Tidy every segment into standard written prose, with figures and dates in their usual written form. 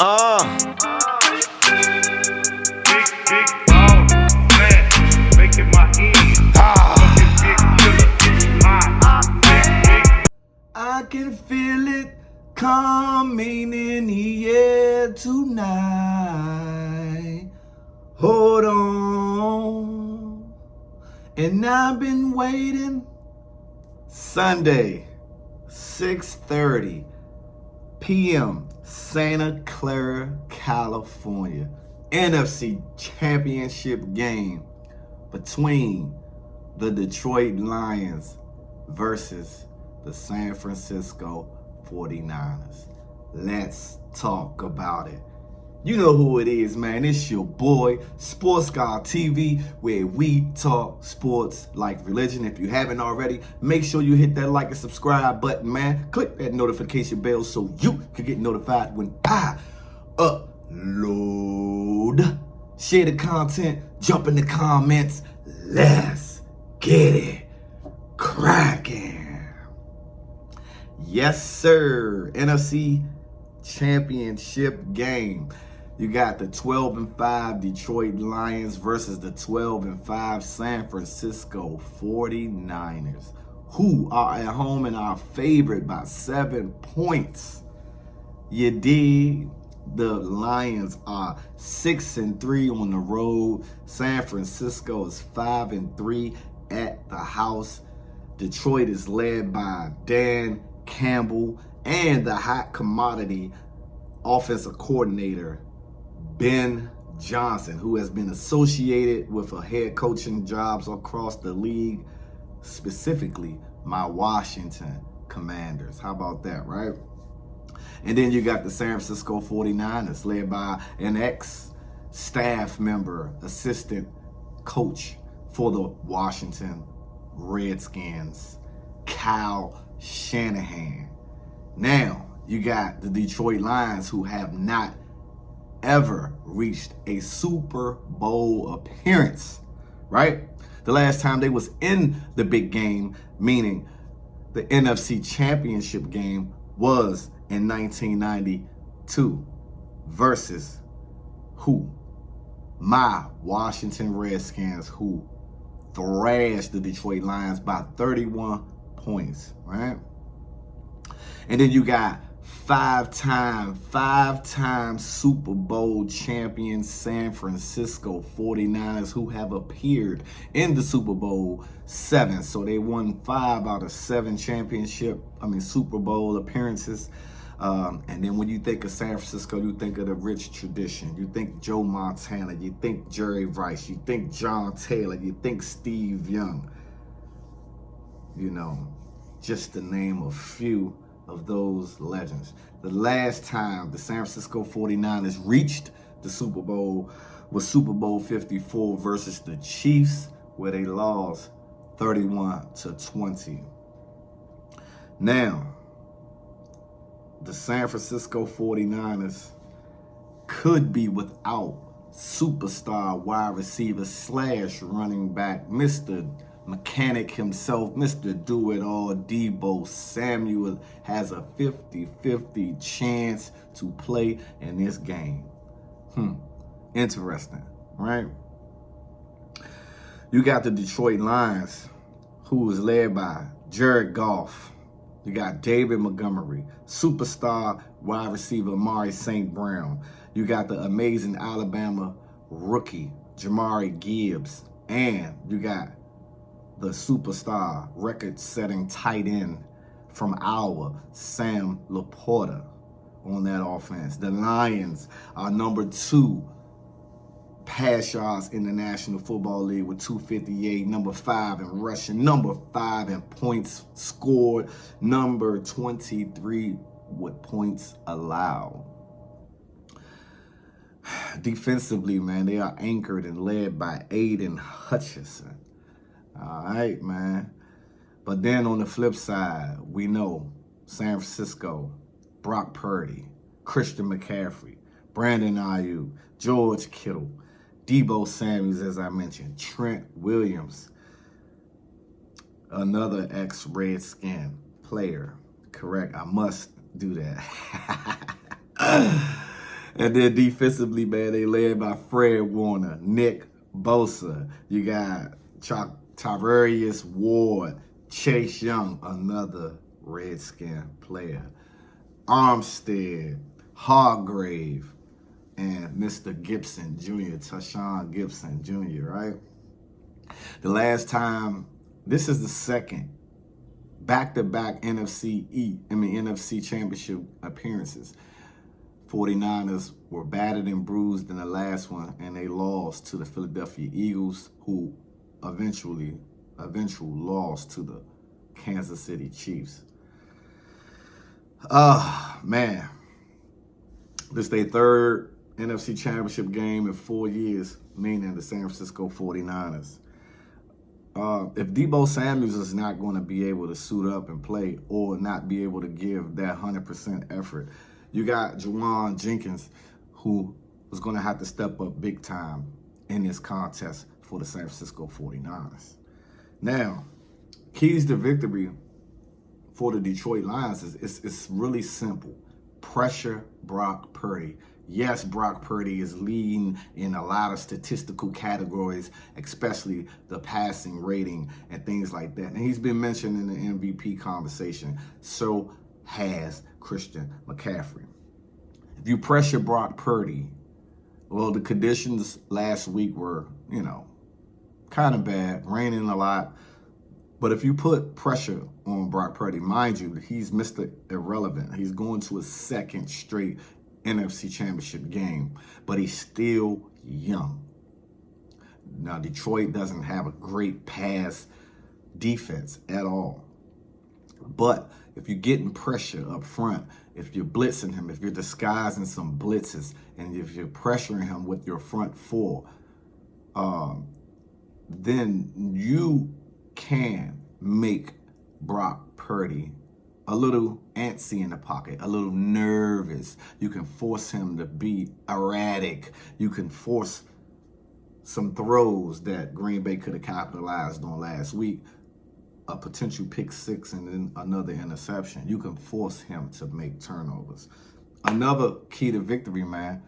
Uh, Big ball, fat, making my end. Fucking big killer, big. I can feel it coming in the air tonight. Hold on. And I've been waiting. Sunday, 6:30 p.m., Santa Clara, California. NFC Championship game between the Detroit Lions versus the San Francisco 49ers. Let's talk about it. You know who it is, man. It's your boy, Sports God TV, where we talk sports like religion. If you haven't already, make sure you hit that like and subscribe button, man. Click that notification bell so you can get notified when I upload. Share the content, jump in the comments. Let's get it cracking. Yes, sir. NFC Championship game. You got the 12-5 Detroit Lions versus the 12-5 San Francisco 49ers, who are at home and are favored by 7 points. You dig? The Lions are 6-3 on the road. San Francisco is 5-3 at the house. Detroit is led by Dan Campbell and the hot commodity offensive coordinator Ben Johnson, who has been associated with a head coaching jobs across the league, specifically my Washington Commanders. How about that, right? And then you got the San Francisco 49ers, led by an ex-staff member, assistant coach for the Washington Redskins, Kyle Shanahan. Now, you got the Detroit Lions, who have not ever reached a Super Bowl appearance, right? The last time they was in the big game, meaning the NFC Championship game, was in 1992 versus who? My Washington Redskins, who thrashed the Detroit Lions by 31 points, right? And then you got five-time Super Bowl champion San Francisco 49ers, who have appeared in the Super Bowl 7. So they won 5 out of 7 Super Bowl appearances. And then when you think of San Francisco, you think of the rich tradition. You think Joe Montana, you think Jerry Rice, you think John Taylor, you think Steve Young. You know, just to name a few of those legends. The last time the San Francisco 49ers reached the Super Bowl was Super Bowl 54 versus the Chiefs, where they lost 31-20. Now, the San Francisco 49ers could be without superstar wide receiver / running back, Mr. Mechanic himself, Mr. Do-It-All, Deebo Samuel, has a 50-50 chance to play in this game. Interesting, right? You got the Detroit Lions, who is led by Jared Goff. You got David Montgomery, superstar wide receiver Amari St. Brown. You got the amazing Alabama rookie Jamari Gibbs. And you got the superstar record-setting tight end from Iowa, Sam Laporta, on that offense. The Lions are number 2 pass yards in the National Football League with 258, number 5 in rushing, number 5 in points scored, number 23 with points allowed. Defensively, man, they are anchored and led by Aiden Hutchinson. All right, man. But then on the flip side, we know San Francisco, Brock Purdy, Christian McCaffrey, Brandon Ayuk, George Kittle, Deebo Samuels, as I mentioned, Trent Williams, another ex-Redskin player. Correct, I must do that. And then defensively, man, they led by Fred Warner, Nick Bosa. You got Tyrarius Ward, Chase Young, another Redskin player, Armstead, Hargrave, and Mr. Gibson Jr., Tashawn Gibson Jr., right? The last time, this is the second back-to-back NFC Championship appearances. 49ers were battered and bruised in the last one, and they lost to the Philadelphia Eagles, who eventually lost to the Kansas City Chiefs. Man. This is their third NFC Championship game in 4 years, meaning the San Francisco 49ers. If Deebo Samuels is not going to be able to suit up and play or not be able to give that 100% effort, you got Juwan Jenkins, who was going to have to step up big time in this contest for the San Francisco 49ers. Now, keys to victory for the Detroit Lions is really simple. Pressure Brock Purdy. Yes, Brock Purdy is leading in a lot of statistical categories, especially the passing rating and things like that. And he's been mentioned in the MVP conversation. So has Christian McCaffrey. If you pressure Brock Purdy, well, the conditions last week were, kind of bad, raining a lot. But if you put pressure on Brock Purdy, mind you, he's Mr. Irrelevant. He's going to a second straight NFC Championship game, but he's still young. Now, Detroit doesn't have a great pass defense at all. But if you're getting pressure up front, if you're blitzing him, if you're disguising some blitzes, and if you're pressuring him with your front four, then you can make Brock Purdy a little antsy in the pocket, a little nervous. You can force him to be erratic. You can force some throws that Green Bay could have capitalized on last week, a potential pick six and then another interception. You can force him to make turnovers. Another key to victory, man,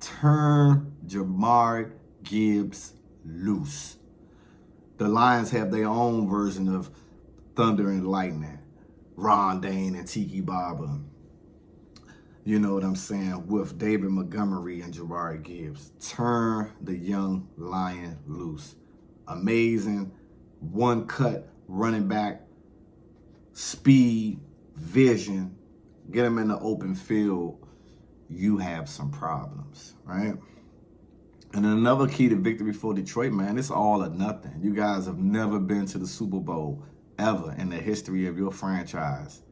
turn Jahmyr Gibbs loose. The Lions have their own version of thunder and lightning. Ron Dane and Tiki Barber. You know what I'm saying? With David Montgomery and Jahmyr Gibbs. Turn the young lion loose. Amazing. One cut running back. Speed. Vision. Get him in the open field. You have some problems, right? And then another key to victory for Detroit, man, it's all or nothing. You guys have never been to the Super Bowl ever in the history of your franchise.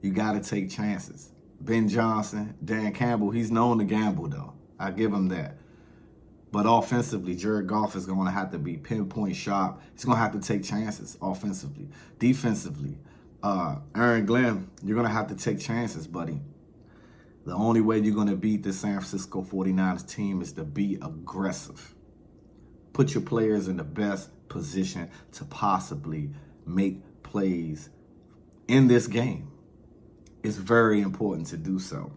You got to take chances. Ben Johnson, Dan Campbell, he's known to gamble, though. I give him that. But offensively, Jared Goff is going to have to be pinpoint sharp. He's going to have to take chances offensively. Defensively, Aaron Glenn, you're going to have to take chances, buddy. The only way you're going to beat the San Francisco 49ers team is to be aggressive. Put your players in the best position to possibly make plays in this game. It's very important to do so.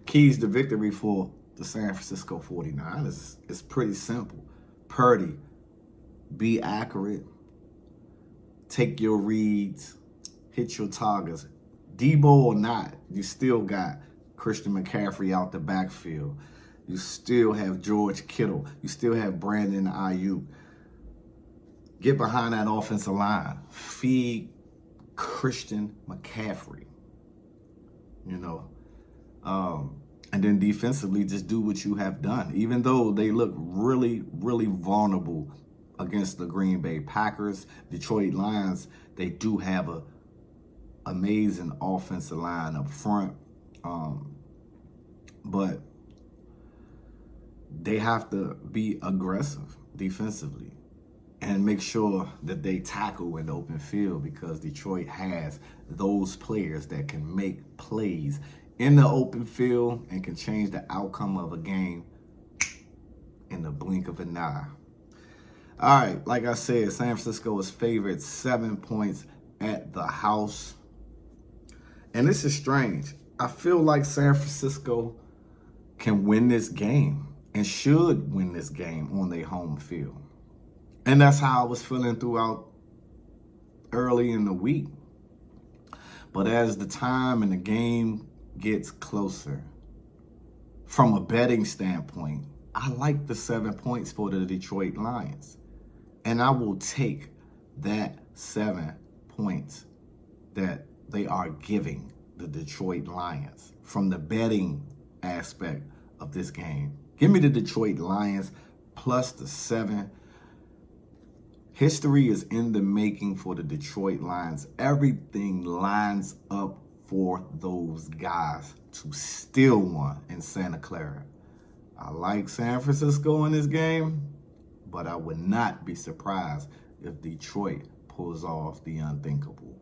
Keys to victory for the San Francisco 49ers is pretty simple. Purdy, be accurate, take your reads, hit your targets. Deebo or not, you still got Christian McCaffrey out the backfield. You still have George Kittle. You still have Brandon Ayuk. Get behind that offensive line. Feed Christian McCaffrey. And then defensively, just do what you have done. Even though they look really, really vulnerable against the Green Bay Packers, Detroit Lions, they do have a amazing offensive line up front. But they have to be aggressive defensively and make sure that they tackle in the open field, because Detroit has those players that can make plays in the open field and can change the outcome of a game in the blink of an eye. All right, like I said, San Francisco is favored 7 points at the house. And this is strange. I feel like San Francisco can win this game and should win this game on their home field. And that's how I was feeling throughout early in the week. But as the time and the game gets closer, from a betting standpoint, I like the 7 points for the Detroit Lions. And I will take that 7 points that they are giving the Detroit Lions from the betting aspect of this game. Give me the Detroit Lions plus the 7. History is in the making for the Detroit Lions. Everything lines up for those guys to steal one in Santa Clara. I like San Francisco in this game, but I would not be surprised if Detroit pulls off the unthinkable.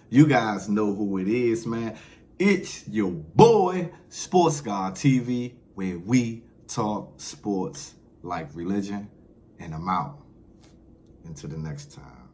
You guys know who it is, man. It's your boy, Sports God TV, where we talk sports like religion. And I'm out. Until the next time.